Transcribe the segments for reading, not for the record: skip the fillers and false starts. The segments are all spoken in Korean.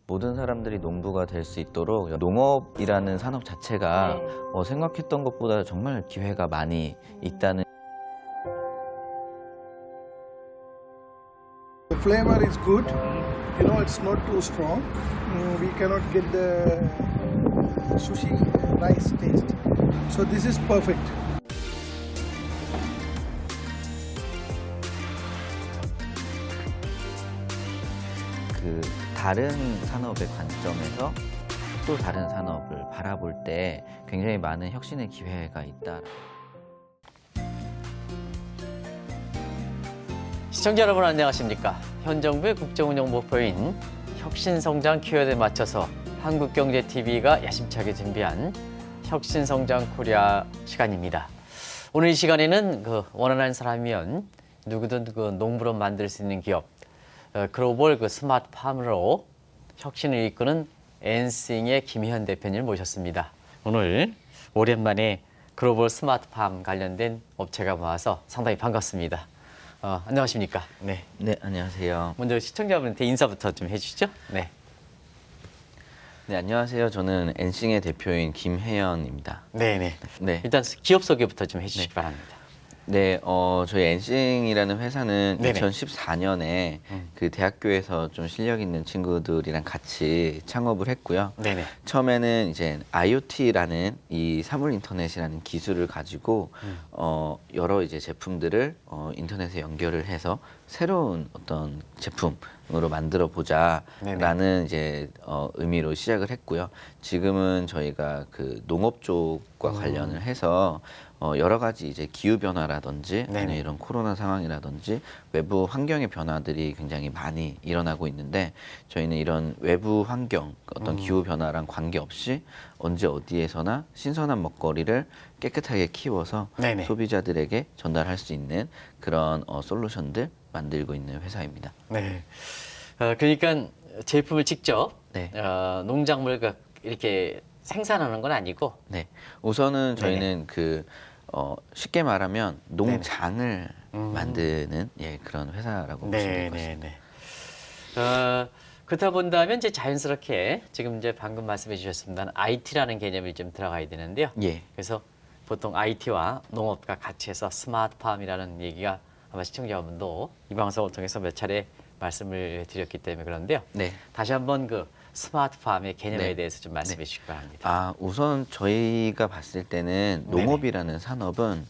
모든 사람들이 농부가 될 수 있도록 농업이라는 산업 자체가 네. 생각했던 것보다 정말 기회가 많이 있다는. The flavor is good. You know, it's not too strong. We cannot get the sushi rice taste. So this is perfect. 그 다른 산업의 관점에서 또 다른 산업을 바라볼 때 굉장히 많은 혁신의 기회가 있다. 시청자 여러분 안녕하십니까? 현 정부의 국정운영 목표인 혁신성장 키워드에 맞춰서 한국경제TV가 야심차게 준비한 혁신성장 코리아 시간입니다. 오늘 이 시간에는 원하는 사람이면 누구든 농부로 만들 수 있는 기업, 글로벌 스마트팜으로 혁신을 이끄는 엔싱의 김혜현 대표님을 모셨습니다. 오늘 오랜만에 글로벌 스마트팜 관련된 업체가 모아서 상당히 반갑습니다. 안녕하십니까? 네. 네, 안녕하세요. 먼저 시청자분한테 인사부터 좀 해주시죠. 네. 네, 안녕하세요. 저는 엔싱의 대표인 김혜연입니다. 네네. 네. 일단 기업 소개부터 좀 해주시기 바랍니다. 네, 저희 엔싱이라는 회사는 네네. 2014년에 그 대학교에서 좀 실력 있는 친구들이랑 같이 창업을 했고요. 네네. 처음에는 이제 IoT라는 이 사물 인터넷이라는 기술을 가지고 여러 이제 제품들을 인터넷에 연결을 해서 새로운 어떤 제품으로 만들어 보자라는 이제 의미로 시작을 했고요. 지금은 저희가 그 농업 쪽과 관련을 해서 여러 가지 이제 기후 변화라든지 아니면 이런 코로나 상황이라든지 외부 환경의 변화들이 굉장히 많이 일어나고 있는데 저희는 이런 외부 환경 어떤 기후 변화랑 관계없이 언제 어디에서나 신선한 먹거리를 깨끗하게 키워서 네네. 소비자들에게 전달할 수 있는 그런 솔루션들 만들고 있는 회사입니다. 네. 그러니까 제품을 직접 네. 농작물 이렇게 생산하는 건 아니고. 네. 우선은 저희는 쉽게 말하면 농장을 만드는 그런 회사라고 보시면 될 것 같습니다. 그렇다 본다면 이제 자연스럽게 지금 이제 방금 말씀해 주셨습니다. IT라는 개념이 좀 들어가야 되는데요. 예. 그래서 보통 IT와 농업과 같이 해서 스마트팜이라는 얘기가 아마 시청자분도 이 방송을 통해서 몇 차례 말씀을 드렸기 때문에 그런데요. 네. 다시 한번 스마트팜의 개념에 네. 대해서 좀 말씀해 주시기 바랍니다. 우선 저희가 봤을 때는 농업이라는 산업은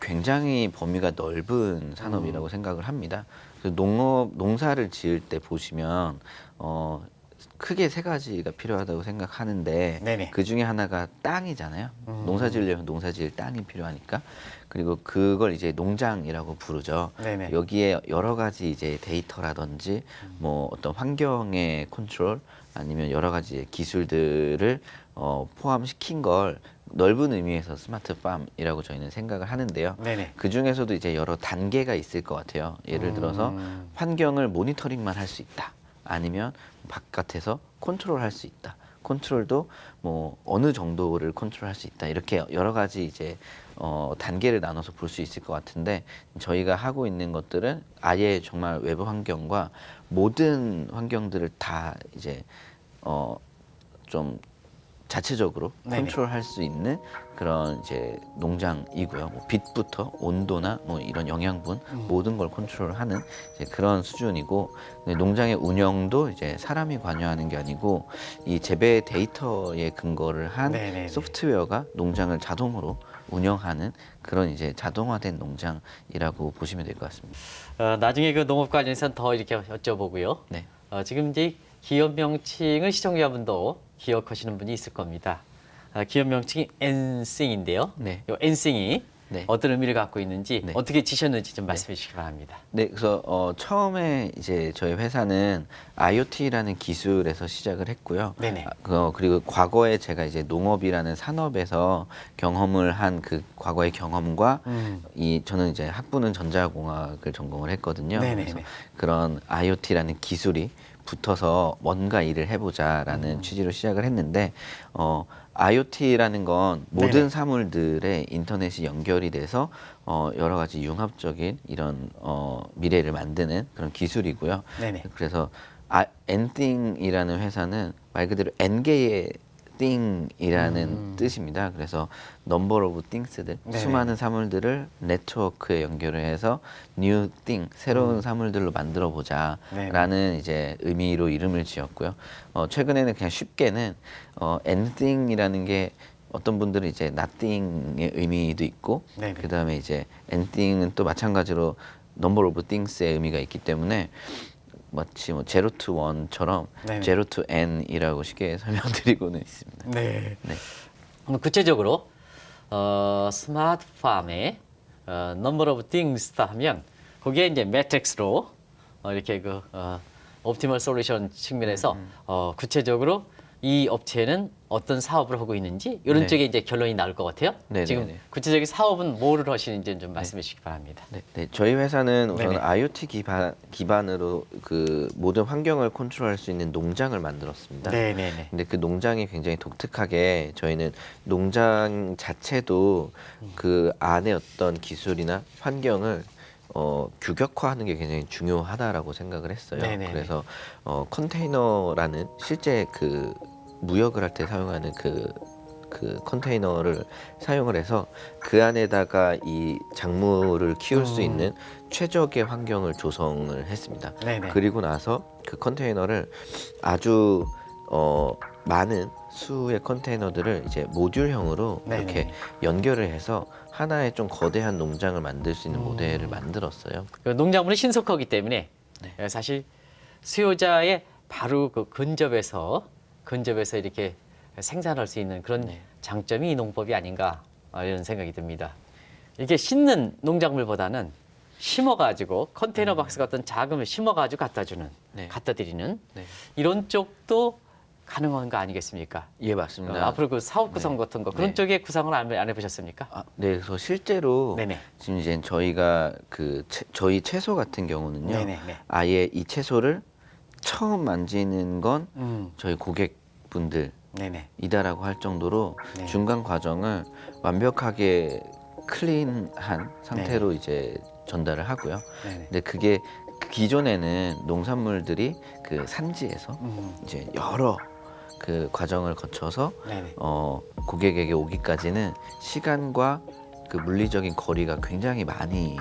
굉장히 범위가 넓은 산업이라고 생각을 합니다. 그래서 농사를 지을 때 보시면 크게 세 가지가 필요하다고 생각하는데 네네. 그 중에 하나가 땅이잖아요. 농사 지으려면 농사 지을 땅이 필요하니까. 그리고 그걸 이제 농장이라고 부르죠. 네네. 여기에 여러 가지 이제 데이터라든지 뭐 어떤 환경의 컨트롤 아니면 여러 가지 기술들을 포함시킨 걸 넓은 의미에서 스마트팜이라고 저희는 생각을 하는데요. 네네. 그 중에서도 이제 여러 단계가 있을 것 같아요. 예를 들어서 환경을 모니터링만 할 수 있다. 아니면 바깥에서 컨트롤할 수 있다. 컨트롤도 뭐 어느 정도를 컨트롤할 수 있다. 이렇게 여러 가지 이제 단계를 나눠서 볼 수 있을 것 같은데 저희가 하고 있는 것들은 아예 정말 외부 환경과 모든 환경들을 다 이제 좀 자체적으로 네네. 컨트롤할 수 있는 그런 이제 농장이고요. 뭐 빛부터 온도나 뭐 이런 영양분 모든 걸 컨트롤하는 이제 그런 수준이고 농장의 운영도 이제 사람이 관여하는 게 아니고 이 재배 데이터에 근거를 한 네네네. 소프트웨어가 농장을 자동으로 운영하는 그런 이제 자동화된 농장이라고 보시면 될 것 같습니다. 나중에 농업 관련해서는 더 이렇게 여쭤보고요. 네. 지금 이제 기업 명칭을 시청자분도 기억하시는 분이 있을 겁니다. 기업 명칭이 엔싱인데요. 네. 이 엔싱이 네. 어떤 의미를 갖고 있는지 네. 어떻게 지셨는지 좀 말씀해 주시기 바랍니다. 네, 그래서 처음에 이제 저희 회사는 IoT라는 기술에서 시작을 했고요. 네네. 그리고 과거에 제가 이제 농업이라는 산업에서 경험을 한 그 과거의 경험과 저는 이제 학부는 전자공학을 전공을 했거든요. 네네네. 그래서 그런 IoT라는 기술이 붙어서 뭔가 일을 해보자라는 취지로 시작을 했는데 IoT라는 건 모든 네네. 사물들의 인터넷이 연결이 돼서 여러 가지 융합적인 이런 미래를 만드는 그런 기술이고요. 네네. 그래서 엔띵이라는 회사는 말 그대로 N개의 띵이라는 뜻입니다. 그래서 넘버 오브 띵스들, 네네. 수많은 사물들을 네트워크에 연결을 해서 뉴 띵, 새로운 사물들로 만들어 보자라는 이제 의미로 이름을 지었고요. 최근에는 그냥 쉽게는 엔띵이라는 게 어떤 분들은 이제 nothing의 의미도 있고, 네네. 그 다음에 이제 엔띵은 또 마찬가지로 넘버 오브 띵스의 의미가 있기 때문에 마치 뭐 제로 투 원처럼 네네. 제로 투 n이라고 쉽게 설명드리고는 있습니다. 네. 네. 그럼 구체적으로 스마트팜의 number of things다 하면 거기에 이제 매트릭스로 이렇게 그 옵티멀 솔루션 측면에서 구체적으로 이 업체는 어떤 사업을 하고 있는지 이런 네. 쪽에 이제 결론이 나올 것 같아요. 네네네. 지금 구체적인 사업은 뭐를 하시는지 좀 말씀해 주시기 바랍니다. 네, 저희 회사는 우선 네네. IoT 기반으로 그 모든 환경을 컨트롤할 수 있는 농장을 만들었습니다. 네네네. 근데 그 농장이 굉장히 독특하게 저희는 농장 자체도 그 안에 어떤 기술이나 환경을 규격화하는 게 굉장히 중요하다라고 생각을 했어요. 네네네. 그래서 컨테이너라는 실제 그 무역을 할 때 사용하는 그 컨테이너를 사용을 해서 그 안에다가 이 작물을 키울 수 있는 최적의 환경을 조성을 했습니다. 네네. 그리고 나서 그 컨테이너를 아주 많은 수의 컨테이너들을 이제 모듈형으로 네네. 이렇게 연결을 해서 하나의 좀 거대한 농장을 만들 수 있는 모델을 만들었어요. 그 농작물이 신속하기 때문에 사실 수요자의 바로 그 근접에서 이렇게 생산할 수 있는 그런 장점이 이 농법이 아닌가 이런 생각이 듭니다. 이게 심는 농작물보다는 심어가지고 컨테이너 박스 같은 작은 심어가지고 갖다 드리는 네. 이런 쪽도 가능한 거 아니겠습니까? 예, 맞습니다. 앞으로 그 사업 구성 같은 거 그런 네. 쪽에 구상을 안 해보셨습니까? 네, 그래서 실제로 네네. 지금 이제 저희가 저희 채소 같은 경우는요, 네네네. 아예 이 채소를 처음 만지는 건 음. 저희 고객분들 네네. 이다라고 할 정도로 네. 중간 과정을 완벽하게 클린한 상태로 이제 전달을 하고요. 네네. 근데 그게 기존에는 농산물들이 그 산지에서 이제 여러 그 과정을 거쳐서 네네. 고객에게 오기까지는 시간과 그 물리적인 거리가 굉장히 많이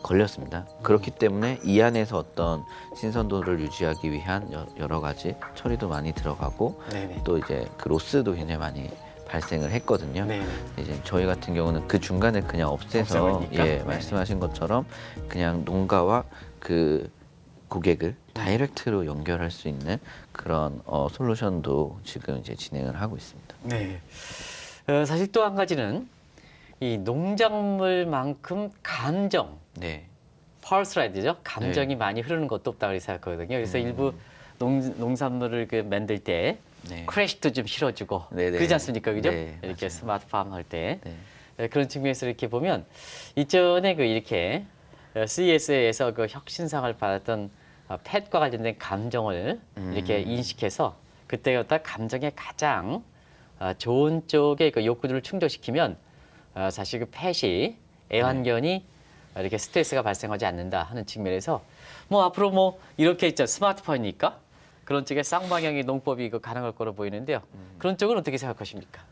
걸렸습니다. 그렇기 때문에 이 안에서 어떤 신선도를 유지하기 위한 여러 가지 처리도 많이 들어가고 네네. 또 이제 그 로스도 굉장히 많이 발생을 했거든요. 네네. 이제 저희 같은 경우는 그 중간에 그냥 없애서 없애버리니까? 네네. 말씀하신 것처럼 그냥 농가와 그 고객을 다이렉트로 연결할 수 있는 그런 솔루션도 지금 이제 진행을 하고 있습니다. 네. 사실 또 한 가지는 이 농작물만큼 감정, 네. 펄스라이드죠. 감정이 많이 흐르는 것도 없다고 생각하거든요. 그래서 일부 농산물을 만들 때 네. 크래시도 좀 실어주고 네네. 그러지 않습니까, 그죠? 네, 이렇게 맞아요. 스마트팜 할 때 네. 그런 측면에서 이렇게 보면 이전에 이렇게 CES에서 그 혁신상을 받았던 펫과 관련된 감정을 이렇게 인식해서 그때 어떤 감정의 가장 좋은 쪽의 그 욕구들을 충족시키면 사실 그 펫이 애완견이 이렇게 스트레스가 발생하지 않는다 하는 측면에서 뭐 앞으로 뭐 이렇게 있죠 스마트폰이니까 그런 쪽에 쌍방향의 농법이 가능할 거로 보이는데요. 그런 쪽은 어떻게 생각하십니까?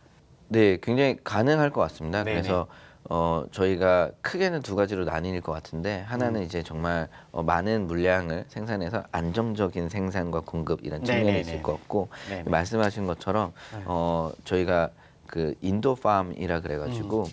네, 굉장히 가능할 것 같습니다. 네네. 그래서 저희가 크게는 두 가지로 나뉠 것 같은데 하나는 이제 정말 많은 물량을 생산해서 안정적인 생산과 공급 이런 측면이 네네네네. 있을 것 같고 네네. 말씀하신 것처럼 저희가 그 인도팜이라 그래가지고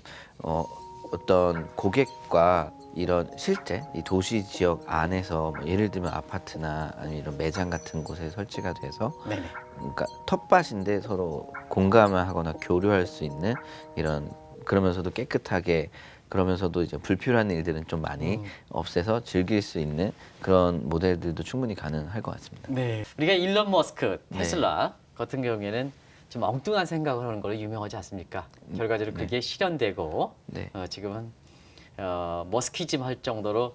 어떤 고객과 이런 실제 이 도시 지역 안에서 뭐 예를 들면 아파트나 아니면 이런 매장 같은 곳에 설치가 돼서 네네. 그러니까 텃밭인데 서로 공감을 하거나 교류할 수 있는 이런 그러면서도 깨끗하게 그러면서도 이제 불필요한 일들은 좀 많이 없애서 즐길 수 있는 그런 모델들도 충분히 가능할 것 같습니다. 네. 우리가 일론 머스크, 네. 테슬라 같은 경우에는 좀 엉뚱한 생각을 하는 걸로 유명하지 않습니까? 결과적으로 그게 실현되고 네. 지금은 머스키즘 할 정도로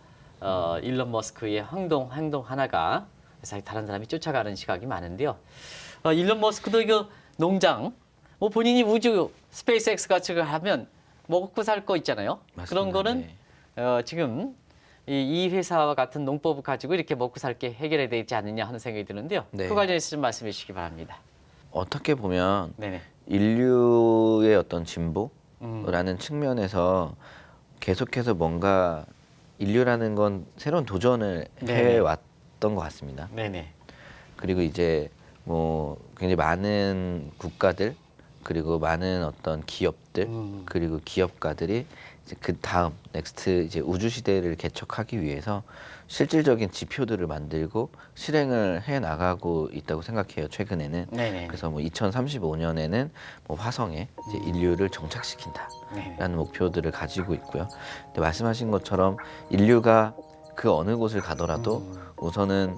일론 머스크의 행동 하나가 사실 다른 사람이 쫓아가는 시각이 많은데요. 일론 머스크도 이거 농장 뭐 본인이 우주 스페이스X 같이 하면 먹고 살 거 있잖아요. 맞습니다. 그런 거는 네. 지금 이 회사와 같은 농법을 가지고 이렇게 먹고 살게 해결해야 되지 않느냐 하는 생각이 드는데요. 네. 그 관련해서 좀 말씀해 주시기 바랍니다. 어떻게 보면 네네. 인류의 어떤 진보라는 음. 측면에서 계속해서 뭔가 인류라는 건 새로운 도전을 네네. 해왔던 것 같습니다. 네네. 그리고 이제 뭐 굉장히 많은 국가들 그리고 많은 어떤 기업들 그리고 기업가들이 이제 그 다음 넥스트 이제 우주 시대를 개척하기 위해서 실질적인 지표들을 만들고 실행을 해 나가고 있다고 생각해요. 최근에는. 네네. 그래서 뭐 2035년에는 뭐 화성에 이제 인류를 네네. 정착시킨다라는 목표들을 가지고 있고요. 근데 말씀하신 것처럼 인류가 그 어느 곳을 가더라도 우선은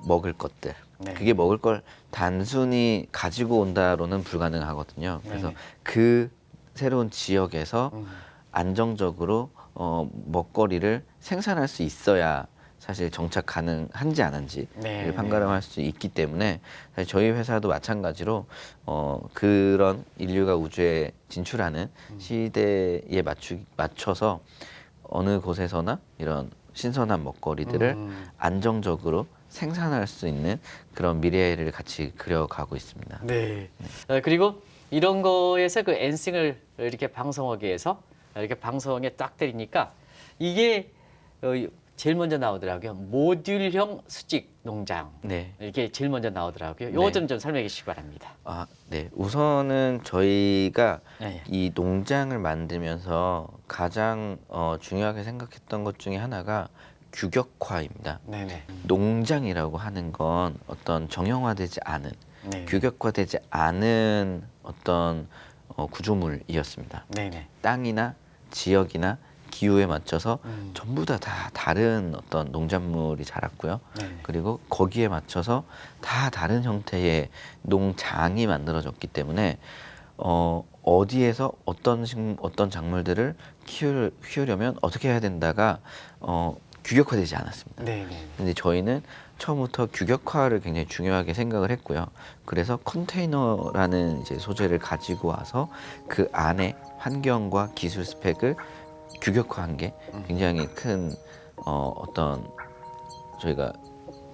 먹을 것들 네. 그게 먹을 걸 단순히 가지고 온다로는 불가능하거든요. 그래서 네네. 그 새로운 지역에서 음. 안정적으로 먹거리를 생산할 수 있어야 사실 정착 가능한지 안 한지를 네. 판가름할 수 있기 때문에 사실 저희 회사도 마찬가지로 그런 인류가 우주에 진출하는 시대에 맞춰서 어느 곳에서나 이런 신선한 먹거리들을 안정적으로 생산할 수 있는 그런 미래를 같이 그려가고 있습니다. 네. 그리고 이런 거에서 그 엔싱을 이렇게 방송하기 위해서 이렇게 방송에 딱 때리니까 이게 제일 먼저 나오더라고요. 모듈형 수직 농장. 네. 이렇게 제일 먼저 나오더라고요. 요거 네. 좀 설명해 주시기 바랍니다. 아, 네. 우선은 저희가 네. 이 농장을 만들면서 가장 중요하게 생각했던 것 중에 하나가 규격화입니다. 네네. 농장이라고 하는 건 어떤 정형화되지 않은, 네. 규격화되지 않은 어떤 구조물이었습니다. 네네. 땅이나 지역이나 기후에 맞춰서 전부 다 다른 어떤 농작물이 자랐고요. 네네. 그리고 거기에 맞춰서 다 다른 형태의 농장이 만들어졌기 때문에 어디에서 어떤 작물들을 키우려면 어떻게 해야 된다가 규격화되지 않았습니다. 네네. 근데 저희는 처음부터 규격화를 굉장히 중요하게 생각을 했고요. 그래서 컨테이너라는 이제 소재를 가지고 와서 그 안에 환경과 기술 스펙을 규격화한 게 굉장히 큰 어떤 저희가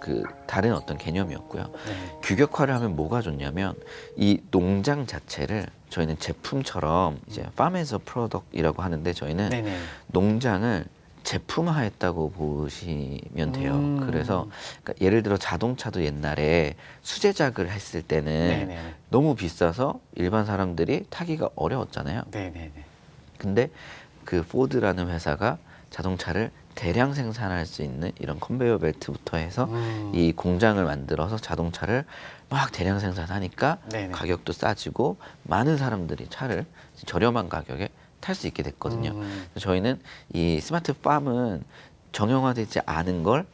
그 다른 어떤 개념이었고요. 네. 규격화를 하면 뭐가 좋냐면 이 농장 자체를 저희는 제품처럼 이제 farm에서 product이라고 하는데 저희는 네네. 농장을 제품화했다고 보시면 돼요. 그래서 그러니까 예를 들어 자동차도 옛날에 수제작을 했을 때는 네네네. 너무 비싸서 일반 사람들이 타기가 어려웠잖아요. 네네네. 근데 그 포드라는 회사가 자동차를 대량 생산할 수 있는 이런 컨베이어 벨트부터 해서 이 공장을 만들어서 자동차를 막 대량 생산하니까 네네. 가격도 싸지고 많은 사람들이 차를 저렴한 가격에 탈 수 있게 됐거든요. 저희는 이 스마트 팜은 정형화되지 않은 걸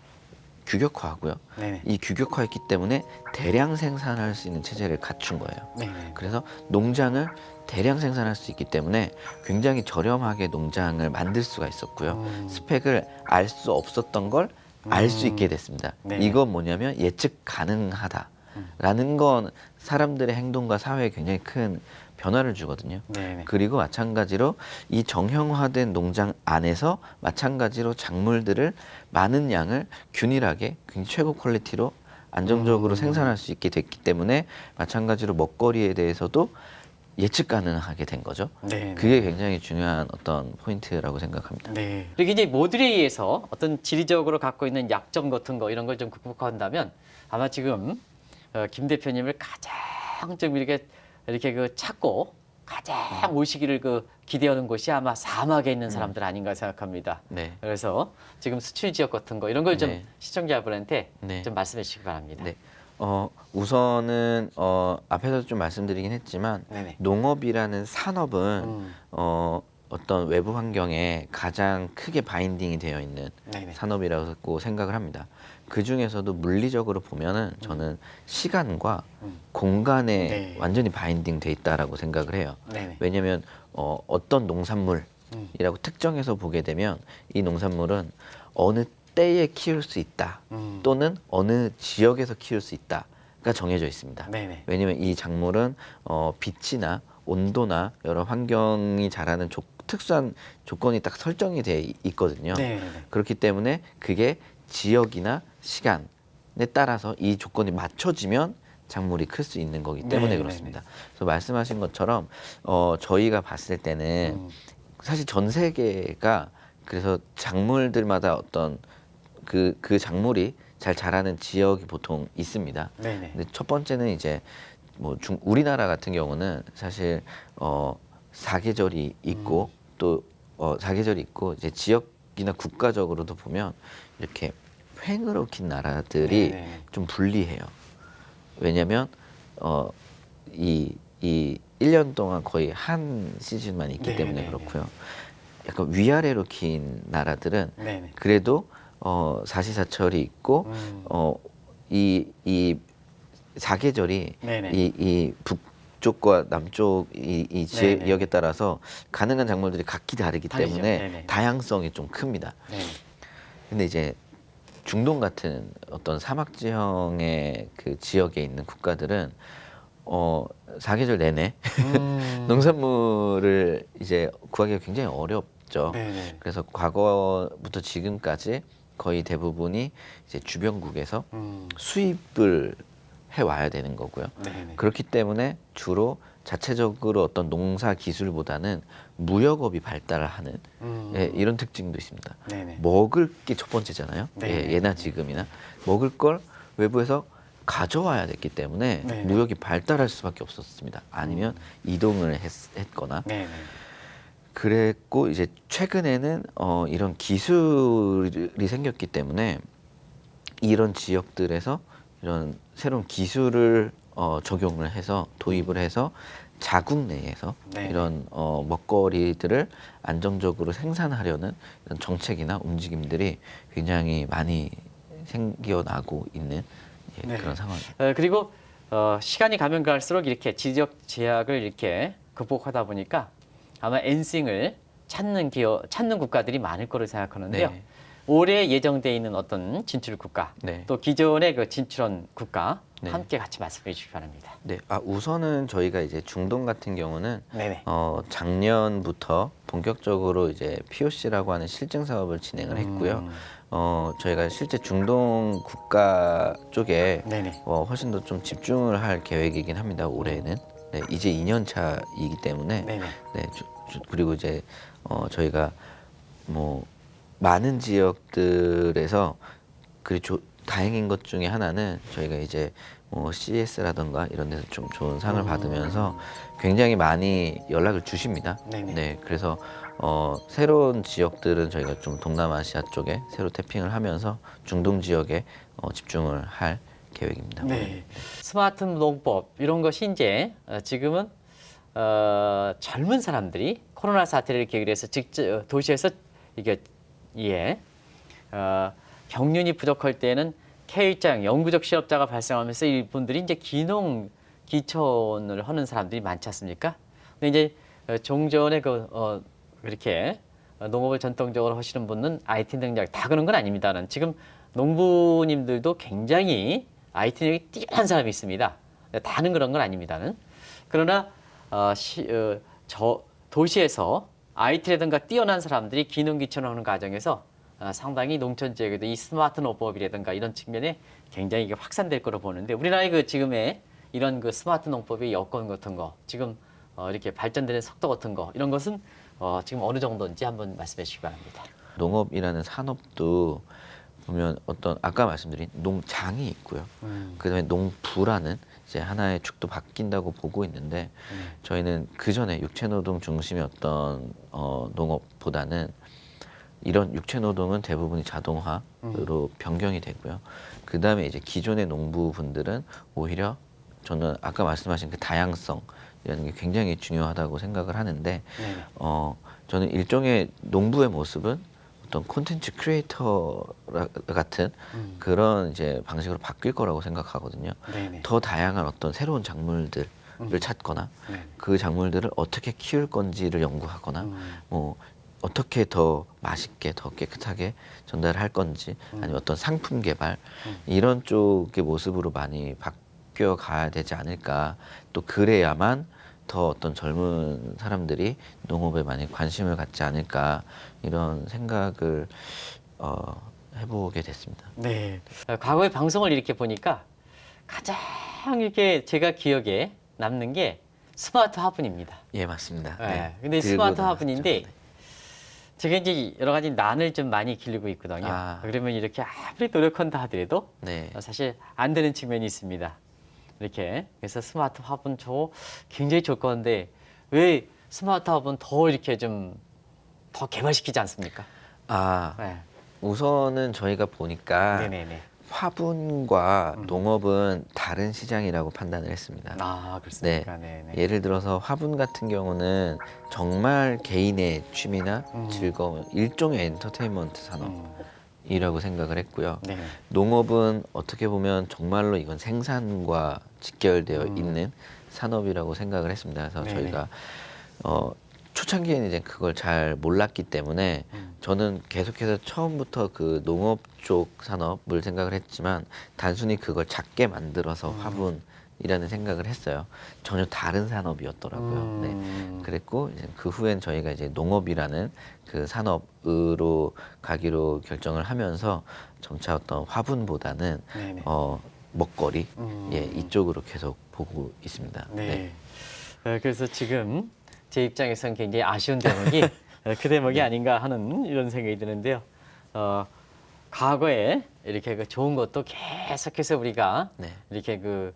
규격화하고요. 네네. 이 규격화했기 때문에 대량 생산할 수 있는 체제를 갖춘 거예요. 네네. 그래서 농장을 대량 생산할 수 있기 때문에 굉장히 저렴하게 농장을 만들 수가 있었고요. 스펙을 알 수 없었던 걸 알 수 있게 됐습니다. 네네. 이건 뭐냐면 예측 가능하다라는 건 사람들의 행동과 사회에 굉장히 큰 변화를 주거든요. 네네. 그리고 마찬가지로 이 정형화된 농장 안에서 마찬가지로 작물들을 많은 양을 균일하게 굉장히 최고 퀄리티로 안정적으로 생산할 수 있게 됐기 때문에 마찬가지로 먹거리에 대해서도 예측 가능하게 된 거죠. 네. 그게 굉장히 중요한 어떤 포인트라고 생각합니다. 네. 그리고 이제 모듈에 의해서 어떤 지리적으로 갖고 있는 약점 같은 거 이런 걸 좀 극복한다면 아마 지금 김 대표님을 가장 좀 이렇게 그 찾고 가장 오시기를 그 기대하는 곳이 아마 사막에 있는 사람들 아닌가 생각합니다. 네. 그래서 지금 수출 지역 같은 거 이런 걸 좀 네. 시청자분한테 네. 좀 말씀해 주시기 바랍니다. 네. 우선은 앞에서 좀 말씀드리긴 했지만 네네. 농업이라는 산업은 어떤 외부 환경에 가장 크게 바인딩이 되어 있는 네네. 산업이라고 생각을 합니다. 그 중에서도 물리적으로 보면은 저는 시간과 공간에 네. 완전히 바인딩 돼 있다라고 생각을 해요. 네네. 왜냐하면 어떤 농산물이라고 특정해서 보게 되면 이 농산물은 어느 때에 키울 수 있다 또는 어느 지역에서 키울 수 있다가 정해져 있습니다. 네네. 왜냐하면 이 작물은 빛이나 온도나 여러 환경이 자라는 특수한 조건이 딱 설정이 돼 있거든요. 네. 그렇기 때문에 그게 지역이나 시간에 따라서 이 조건이 맞춰지면 작물이 클 수 있는 거기 때문에 네, 그렇습니다. 그래서 말씀하신 것처럼 저희가 봤을 때는 사실 전 세계가 그래서 작물들마다 어떤 그 작물이 잘 자라는 지역이 보통 있습니다. 네네. 근데 첫 번째는 이제 뭐 우리나라 같은 경우는 사실 사계절이 있고 또 사계절이 있고 이제 지역이나 국가적으로도 보면 이렇게 횡으로 긴 나라들이 네네. 좀 불리해요. 왜냐면 이 1년 동안 거의 한 시즌만 있기 네네네. 때문에 그렇고요. 약간 위아래로 긴 나라들은 네네. 그래도 사시사철이 있고 이 사계절이 네네. 이 북쪽과 남쪽 이 네네. 지역에 따라서 가능한 작물들이 각기 다르기 다르죠. 때문에 네네. 다양성이 좀 큽니다. 네네. 근데 이제 중동 같은 어떤 사막 지형의 그 지역에 있는 국가들은 사계절 내내 농산물을 이제 구하기가 굉장히 어렵죠. 네네. 그래서 과거부터 지금까지 거의 대부분이 이제 주변국에서 수입을 해 와야 되는 거고요. 네네. 그렇기 때문에 주로 자체적으로 어떤 농사 기술보다는 무역업이 발달을 하는 예, 이런 특징도 있습니다. 네네. 먹을 게 첫 번째잖아요. 네. 예, 예나 지금이나 먹을 걸 외부에서 가져와야 됐기 때문에 네. 무역이 발달할 수밖에 없었습니다. 아니면 이동을 했거나 네네. 그랬고 이제 최근에는 이런 기술이 생겼기 때문에 이런 지역들에서 이런 새로운 기술을 적용을 해서 도입을 해서 자국 내에서 네. 이런 먹거리들을 안정적으로 생산하려는 이런 정책이나 움직임들이 굉장히 많이 생겨나고 있는 예, 네. 그런 상황입니다. 그리고 시간이 가면 갈수록 이렇게 지적 제약을 이렇게 극복하다 보니까 아마 엔싱을 찾는 국가들이 많을 거로 생각하는데요. 네. 올해 예정돼 있는 어떤 진출 국가, 네. 또 기존의 그 진출한 국가 네. 함께 같이 말씀해 주시기 바랍니다. 네, 우선은 저희가 이제 중동 같은 경우는 네네. 작년부터 본격적으로 이제 POC라고 하는 실증 사업을 진행을 했고요. 저희가 실제 중동 국가 쪽에 네네. 훨씬 더 좀 집중을 할 계획이긴 합니다. 올해는. 네, 이제 2년 차이기 때문에 네네. 네, 그리고 이제 저희가 뭐 많은 지역들에서 다행인 것 중에 하나는 저희가 이제 뭐 CS라던가 이런 데서 좀 좋은 상을 받으면서 굉장히 많이 연락을 주십니다. 네네. 네, 그래서 새로운 지역들은 저희가 좀 동남아시아 쪽에 새로 태핑을 하면서 중동 지역에 집중을 할 계획입니다. 네. 스마트 농법 이런 것이 이제 지금은 젊은 사람들이 코로나 사태를 계기로 해서 직접 도시에서 이게 경륜이 부족할 때는 K장 영구적 실업자가 발생하면서 이분들이 이제 기촌을 하는 사람들이 많지 않습니까? 근데 이제 종전에 그렇게 농업을 전통적으로 하시는 분은 IT 능력 다 그런 건 아닙니다는 지금 농부님들도 굉장히 IT 능력이 뛰어난 사람이 있습니다. 다는 그런 건 아닙니다는. 그러나 도시에서 IT라든가 뛰어난 사람들이 기농기촌을 하는 과정에서 상당히 농촌 지역에도 이 스마트 농법이라든가 이런 측면에 굉장히 이게 확산될 거로 보는데 우리나라의 그 지금의 이런 그 스마트 농법의 여건 같은 거 지금 이렇게 발전되는 속도 같은 거 이런 것은 지금 어느 정도인지 한번 말씀해 주시기 바랍니다. 농업이라는 산업도 보면 어떤 아까 말씀드린 농장이 있고요. 그다음에 농부라는 이제 하나의 축도 바뀐다고 보고 있는데 저희는 그 전에 육체노동 중심의 어떤 농업보다는 이런 육체노동은 대부분이 자동화로 변경이 되고요. 그 다음에 이제 기존의 농부분들은 오히려 저는 아까 말씀하신 그 다양성이라는 게 굉장히 중요하다고 생각을 하는데 저는 일종의 농부의 모습은 어떤 콘텐츠 크리에이터 같은 그런 이제 방식으로 바뀔 거라고 생각하거든요. 네네. 더 다양한 어떤 새로운 작물들을 찾거나 네. 그 작물들을 어떻게 키울 건지를 연구하거나 뭐 어떻게 더 맛있게 더 깨끗하게 전달할 건지 아니면 어떤 상품 개발 이런 쪽의 모습으로 많이 바뀌어 가야 되지 않을까. 또 그래야만 더 어떤 젊은 사람들이 농업에 많이 관심을 갖지 않을까 이런 생각을 해보게 됐습니다. 네. 과거의 방송을 이렇게 보니까 가장 이렇게 제가 기억에 남는 게 스마트 화분입니다. 예, 맞습니다. 네. 근데 들고 스마트 나왔죠. 화분인데 네. 제가 이제 여러 가지 난을 좀 많이 기르고 있거든요. 아. 그러면 이렇게 아무리 노력한다 하더라도 네. 사실 안 되는 측면이 있습니다. 이렇게 그래서 스마트 화분 저 굉장히 좋을 건데 왜 스마트 화분 더 이렇게 좀 더 개발시키지 않습니까? 아, 네. 우선은 저희가 보니까 네네네. 화분과 농업은 다른 시장이라고 판단을 했습니다. 아 그렇습니까? 네네. 예를 들어서 화분 같은 경우는 정말 개인의 취미나 즐거움, 일종의 엔터테인먼트 산업이라고 생각을 했고요. 네. 농업은 어떻게 보면 정말로 이건 생산과 직결되어 있는 산업이라고 생각을 했습니다. 그래서 네네. 저희가 초창기에는 이제 그걸 잘 몰랐기 때문에 저는 계속해서 처음부터 그 농업 쪽 산업을 생각을 했지만 단순히 그걸 작게 만들어서 화분이라는 생각을 했어요. 전혀 다른 산업이었더라고요. 네. 그랬고 이제 그 후엔 저희가 이제 농업이라는 그 산업으로 가기로 결정을 하면서 점차 어떤 화분보다는 네네. 먹거리 예, 이쪽으로 계속 보고 있습니다. 네. 그래서 지금 제 입장에서는 굉장히 아쉬운 대목이 그 대목이 아닌가 하는 이런 생각이 드는데요. 과거에 이렇게 그 좋은 것도 계속해서 우리가 네. 이렇게 그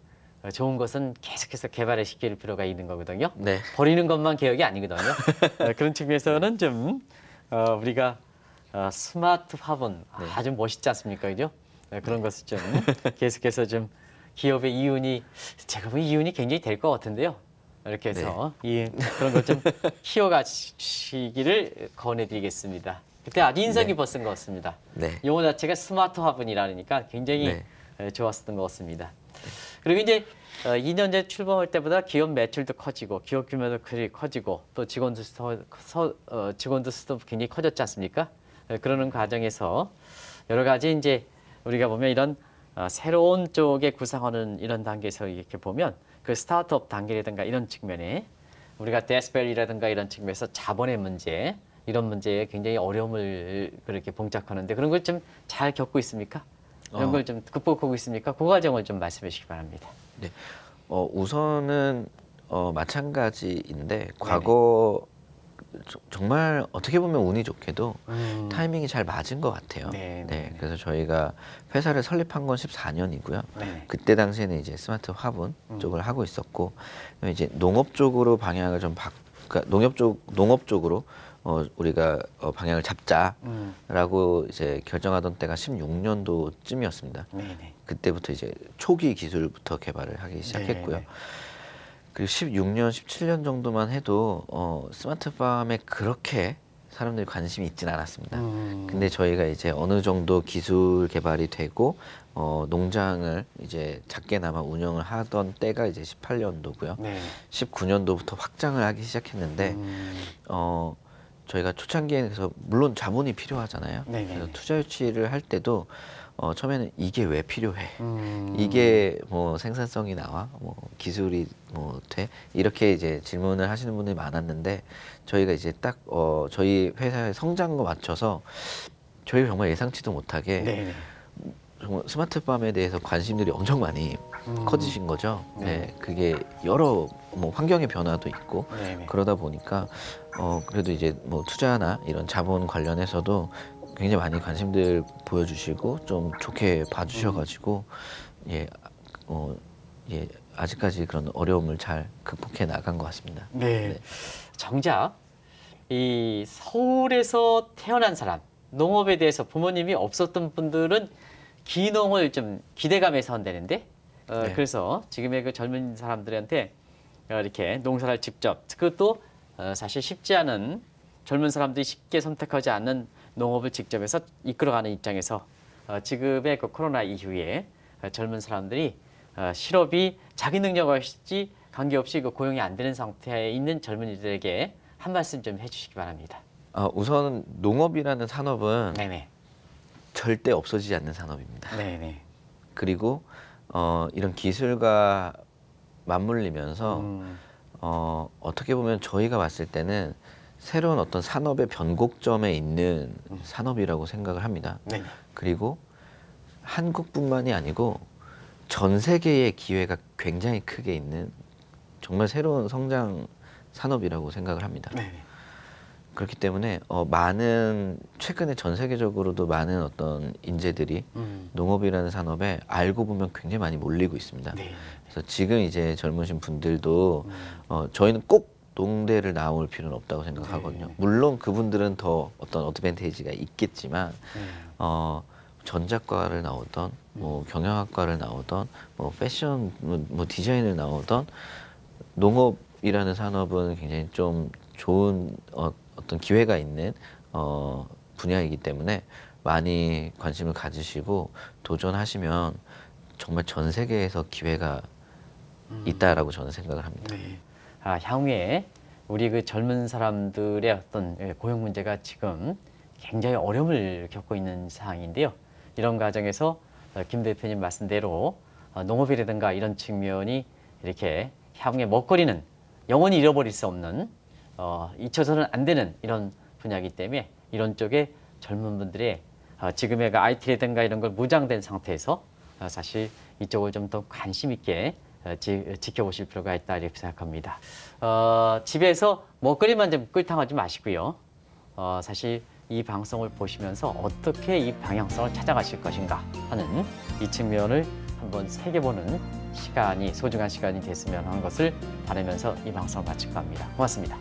좋은 것은 계속해서 개발을 시킬 필요가 있는 거거든요. 네. 버리는 것만 개혁이 아니거든요. 그런 측면에서는 좀 우리가 스마트 화분 아주 멋있지 않습니까, 그죠? 그런 것을 좀 계속해서 좀 기업의 이윤이 제가 보기엔 이윤이 굉장히 될 것 같은데요. 이렇게 해서 그런 걸 좀 키워가시기를 권해드리겠습니다. 그때 아주 인상 깊었던 것 같습니다. 네. 용어 자체가 스마트 화분이라니까 굉장히 좋았었던 것 같습니다. 그리고 이제 2년 전 출범할 때보다 기업 매출도 커지고 기업 규모도 커지고 또 직원도 수도 굉장히 커졌지 않습니까? 그러는 과정에서 여러 가지 이제 우리가 보면 이런 새로운 쪽에 구상하는 이런 단계에서 이렇게 보면 그 스타트업 단계라든가 이런 측면에 우리가 데스벨이라든가 이런 측면에서 자본의 문제 이런 문제에 굉장히 어려움을 그렇게 봉착하는데 그런 걸 좀 잘 겪고 있습니까? 이런 걸 좀 극복하고 있습니까? 그 과정을 좀 말씀해 주시기 바랍니다. 네. 우선은 마찬가지인데 과거 정말 어떻게 보면 운이 좋게도 타이밍이 잘 맞은 것 같아요. 네. 그래서 저희가 회사를 설립한 건 14년이고요. 네. 그때 당시에는 이제 스마트 화분 쪽을 하고 있었고 이제 농업 쪽으로 방향을 좀 그러니까 농업 쪽으로 우리가 방향을 잡자라고 이제 결정하던 때가 16년도쯤이었습니다. 네네. 그때부터 이제 초기 기술부터 개발을 하기 시작했고요. 네네. 그리고 16년, 17년 정도만 해도 스마트팜에 그렇게 사람들이 관심이 있진 않았습니다. 근데 저희가 이제 어느 정도 기술 개발이 되고 농장을 이제 작게나마 운영을 하던 때가 이제 18년도고요. 네. 19년도부터 확장을 하기 시작했는데 저희가 초창기에는 그래서 물론 자본이 필요하잖아요. 네네. 그래서 투자 유치를 할 때도 처음에는 이게 왜 필요해? 이게 뭐 생산성이 나와? 뭐 기술이 뭐 돼? 이렇게 이제 질문을 하시는 분들이 많았는데 저희가 이제 딱 저희 회사의 성장과 맞춰서 저희가 정말 예상치도 못하게 네네. 정말 스마트팜에 대해서 관심들이 엄청 많이 커지신 거죠. 네. 그게 여러 뭐 환경의 변화도 있고 네네. 그러다 보니까 그래도 이제 뭐 투자나 이런 자본 관련해서도 굉장히 많이 관심들 보여주시고 좀 좋게 봐주셔가지고 아직까지 그런 어려움을 잘 극복해 나간 것 같습니다. 네. 정작 이 서울에서 태어난 사람, 농업에 대해서 부모님이 없었던 분들은 기농을 좀 기대감에서 한다는데 네. 그래서 지금의 그 젊은 사람들한테 이렇게 농사를 직접 그것도 사실 쉽지 않은 젊은 사람들이 쉽게 선택하지 않는 농업을 직접 해서 이끌어가는 입장에서 지금의 그 코로나 이후에 젊은 사람들이 실업이 자기 능력과 관계없이 그 고용이 안 되는 상태에 있는 젊은이들에게 한 말씀 좀 해주시기 바랍니다. 우선 농업이라는 산업은 네네. 절대 없어지지 않는 산업입니다. 네네. 그리고 이런 기술과 맞물리면서 어떻게 보면 저희가 봤을 때는 새로운 어떤 산업의 변곡점에 있는 산업이라고 생각을 합니다. 네. 그리고 한국뿐만이 아니고 전 세계의 기회가 굉장히 크게 있는 정말 새로운 성장 산업이라고 생각을 합니다. 네. 그렇기 때문에 많은 최근에 전 세계적으로도 많은 어떤 인재들이 농업이라는 산업에 알고 보면 굉장히 많이 몰리고 있습니다. 네. 그래서 지금 이제 젊으신 분들도 저희는 꼭 농대를 나올 필요는 없다고 생각하거든요. 네. 물론 그분들은 더 어떤 어드밴테이지가 있겠지만 네. 전작과를 나오던 뭐 경영학과를 나오던 뭐 패션 뭐 디자인을 나오던 농업이라는 산업은 굉장히 좀 좋은 어떤 기회가 있는 분야이기 때문에 많이 관심을 가지시고 도전하시면 정말 전 세계에서 기회가 있다라고 저는 생각을 합니다. 네. 향후에 우리 그 젊은 사람들의 어떤 고용 문제가 지금 굉장히 어려움을 겪고 있는 상황인데요. 이런 과정에서 김 대표님 말씀대로 농업이라든가 이런 측면이 이렇게 향후에 먹거리는 영원히 잃어버릴 수 없는 잊혀서는 안 되는 이런 분야이기 때문에 이런 쪽에 젊은 분들의 지금의 그 IT라든가 이런 걸 무장된 상태에서 사실 이쪽을 좀 더 관심 있게 지켜보실 필요가 있다 이렇게 생각합니다. 집에서 먹거리만 좀 꿀탕하지 마시고요. 사실 이 방송을 보시면서 어떻게 이 방향성을 찾아가실 것인가 하는 이 측면을 한번 새겨보는 시간이 소중한 시간이 됐으면 하는 것을 바라면서 이 방송을 마칠까 합니다. 고맙습니다.